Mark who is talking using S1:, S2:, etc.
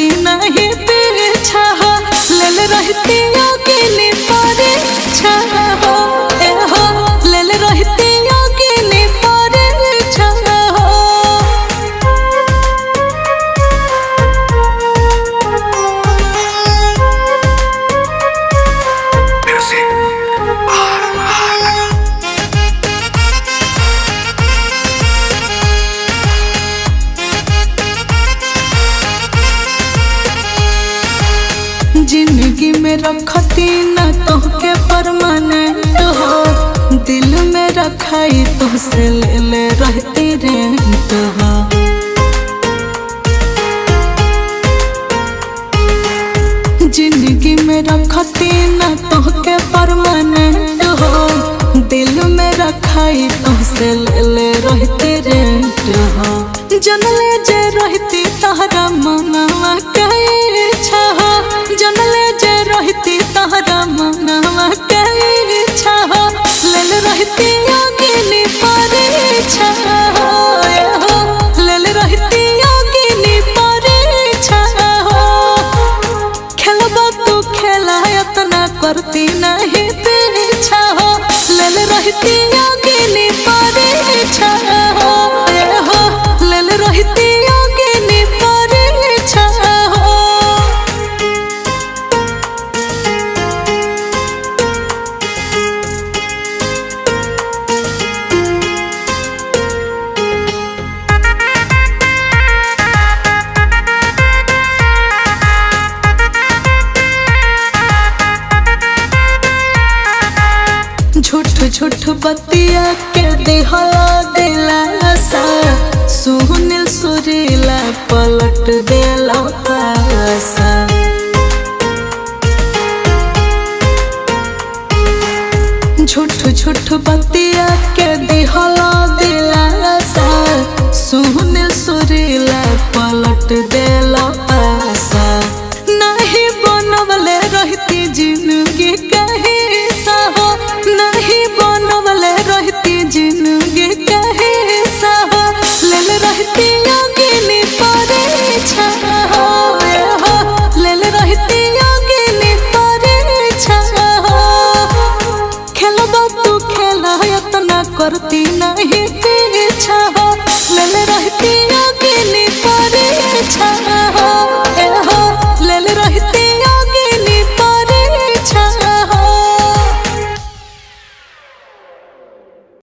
S1: करती नहीं पीछा हो, लेल रहती योगिनी परीक्षा हो, ए हो लेल रहती योगिनी परीक्षा हो। जिंदगी में रखती ना तोहके परमानेंट हो, दिल में रखाई तुझसे ले रहती रेंट हो। जिंदगी में रखती ना तोहके परमानेंट हो, दिल में रखाई तुझसे ले रहती रेंट हो। जनले जे रहती तहरा मनवा के इच्छा हो, जनले जे रहती तहरा मनवा के इच्छा हो, लेल रहती योगिनी परीक्षा हो, ए हो लेल रहती योगिनी परीक्षा हो। खेलबा तू खेला इतना करती नहीं पीछा हो, लेल रहती योगिनी परीक्षा हो, ए हो लेल रहती योगिनी परीक्षा हो। झूठ बतिया के दिहला दिलासा, सुनील सुरीला पलट देला पासा। झूठ बतिया के दिहला दिलासा, सुनील सुरीला पलट देला पासा। नहीं बनवले रहती जिंदगी कहीं सा हो, नहीं बनवले रहती जिंदगी कहीं सा हो, लेल रहती योगिनी परीक्षा हो, ए हो लेल रहती योगिनी परीक्षा हो। खेलबा तू खेला इतना करती नहीं पीछा हो, लेल रहती योगिनी परीक्षा।